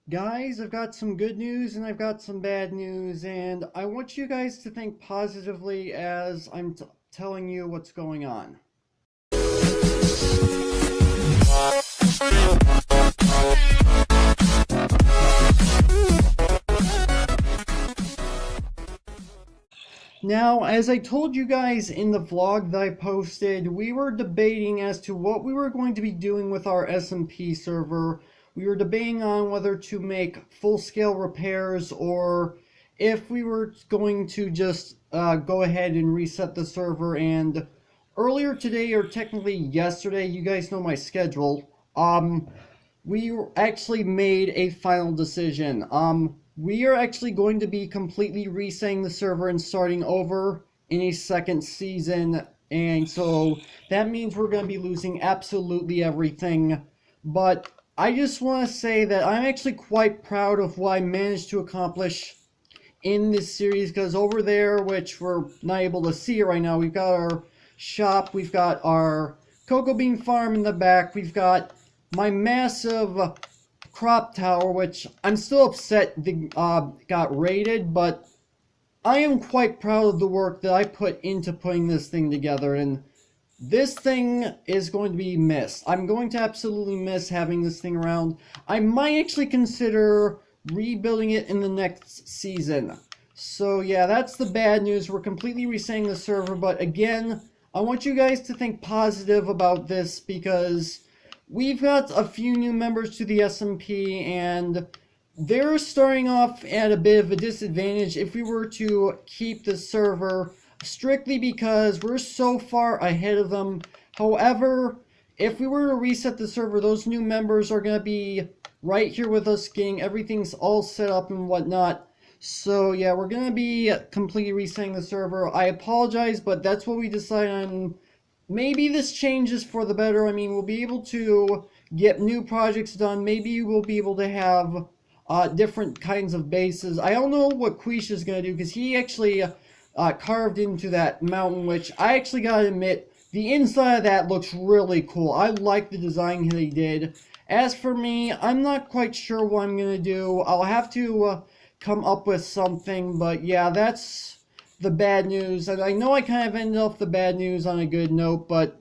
Guys, I've got some good news and I've got some bad news, and I want you guys to think positively as I'm telling you what's going on. Now, as I told you guys in the vlog that I posted, we were debating as to what we were going to be doing with our SMP server. We were debating on whether to make full-scale repairs or if we were going to just go ahead and reset the server. And earlier today, or technically yesterday, you guys know my schedule, we actually made a final decision. We are actually going to be completely resetting the server and starting over in a second season, and so that means we're going to be losing absolutely everything. But I just want to say that I'm actually quite proud of what I managed to accomplish in this series, because over there, which we're not able to see right now, we've got our shop, we've got our cocoa bean farm in the back, we've got my massive crop tower, which I'm still upset got raided, but I am quite proud of the work that I put into putting this thing together, and this thing is going to be missed. I'm going to absolutely miss having this thing around. I might actually consider rebuilding it in the next season. So yeah, that's the bad news. We're completely resetting the server, but again, I want you guys to think positive about this because we've got a few new members to the SMP, and they're starting off at a bit of a disadvantage if we were to keep the server, strictly because we're so far ahead of them. However, if we were to reset the server, those new members are going to be right here with us, getting everything's all set up and whatnot. So yeah, we're going to be completely resetting the server. I apologize, but that's what we decided on. Maybe this changes for the better. I mean, we'll be able to get new projects done. Maybe we'll be able to have different kinds of bases. I don't know what Quiche is going to do, because he actually carved into that mountain, which I actually gotta admit, the inside of that looks really cool. I like the design that he did. As for me, I'm not quite sure what I'm going to do. I'll have to come up with something, but yeah, that's the bad news. And I know I kind of ended off the bad news on a good note, but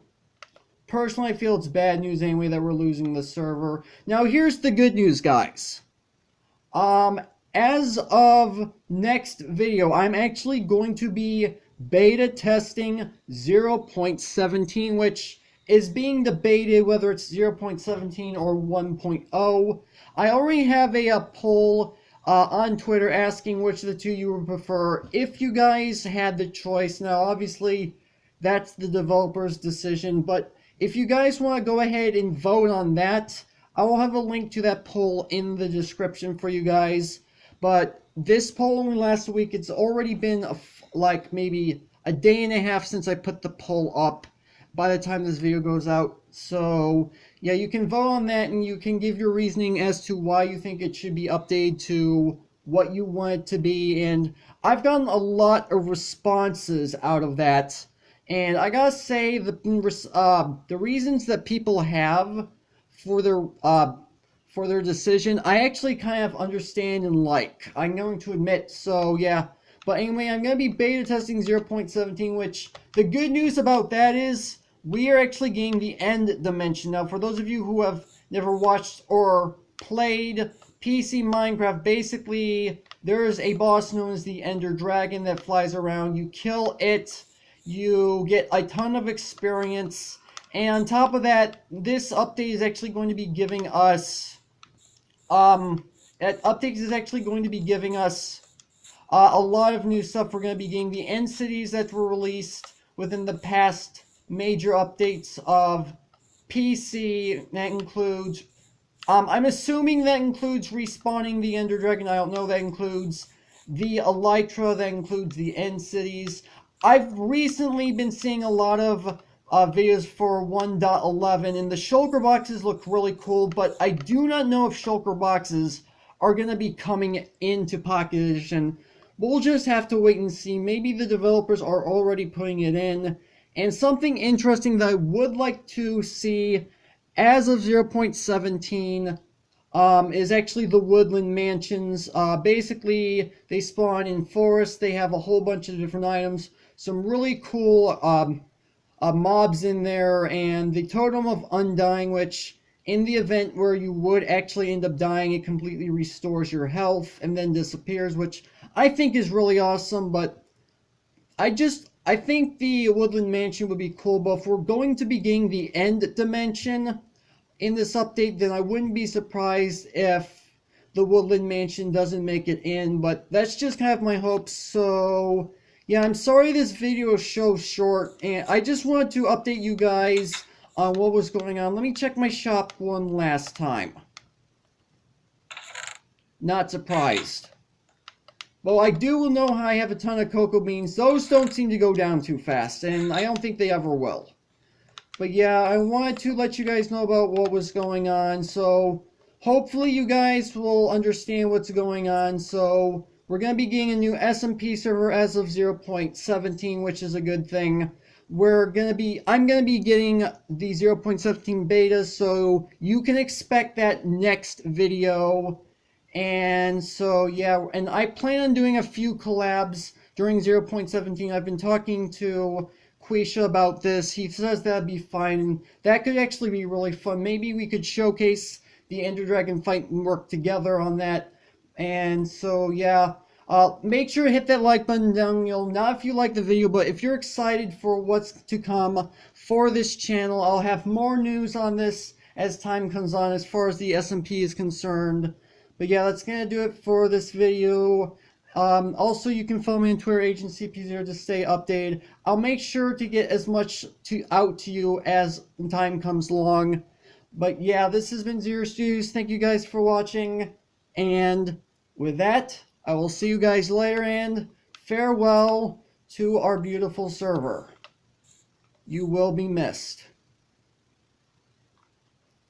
personally I feel it's bad news anyway that we're losing the server. Now here's the good news, guys. As of next video, I'm actually going to be beta testing 0.17, which is being debated whether it's 0.17 or 1.0. I already have a poll on Twitter asking which of the two you would prefer if you guys had the choice. Now, obviously, that's the developer's decision, but if you guys want to go ahead and vote on that, I will have a link to that poll in the description for you guys. But this poll only lasted a week. It's already been like maybe a day and a half since I put the poll up by the time this video goes out. So yeah, you can vote on that and you can give your reasoning as to why you think it should be updated to what you want it to be. And I've gotten a lot of responses out of that. And I gotta say, the reasons that people have for their decision, I actually kind of understand and like. I'm going to admit, so yeah. But anyway, I'm going to be beta testing 0.17, which the good news about that is we are actually getting the end dimension. Now, for those of you who have never watched or played PC Minecraft, basically there's a boss known as the Ender Dragon that flies around. You kill it, you get a ton of experience, and on top of that, this update is actually going to be giving us that update is actually going to be giving us a lot of new stuff. We're going to be getting the end cities that were released within the past major updates of PC. That includes, I'm assuming that includes respawning the Ender Dragon. I don't know. That includes the Elytra. That includes the end cities. I've recently been seeing a lot of videos for 1.11, and the shulker boxes look really cool, but I do not know if shulker boxes are going to be coming into Pocket Edition. We'll just have to wait and see. Maybe the developers are already putting it in. And something interesting that I would like to see as of 0.17, is actually the woodland mansions. Basically, they spawn in forests. They have a whole bunch of different items. Some really cool mobs in there, and the Totem of Undying, which in the event where you would actually end up dying, it completely restores your health and then disappears, which I think is really awesome. But I think the Woodland Mansion would be cool, but if we're going to be getting the End Dimension in this update, then I wouldn't be surprised if the Woodland Mansion doesn't make it in, but that's just kind of my hopes. So yeah, I'm sorry this video is so short, and I just wanted to update you guys on what was going on. Let me check my shop one last time. Not surprised. Well, I do know how I have a ton of cocoa beans. Those don't seem to go down too fast, and I don't think they ever will. But yeah, I wanted to let you guys know about what was going on, so hopefully you guys will understand what's going on. So we're going to be getting a new SMP server as of 0.17, which is a good thing. I'm going to be getting the 0.17 beta, so you can expect that next video. And so yeah, and I plan on doing a few collabs during 0.17. I've been talking to Quisha about this. He says that'd be fine. That could actually be really fun. Maybe we could showcase the Ender Dragon fight and work together on that. And so yeah, make sure to hit that like button down below. Not if you like the video, but if you're excited for what's to come for this channel. I'll have more news on this as time comes on as far as the SMP is concerned. But yeah, that's going to do it for this video. Also, you can follow me on Twitter, AgentCP0, to stay updated. I'll make sure to get as much out to you as time comes along. But yeah, this has been Zero Studios. Thank you guys for watching. And with that, I will see you guys later, and farewell to our beautiful server. You will be missed.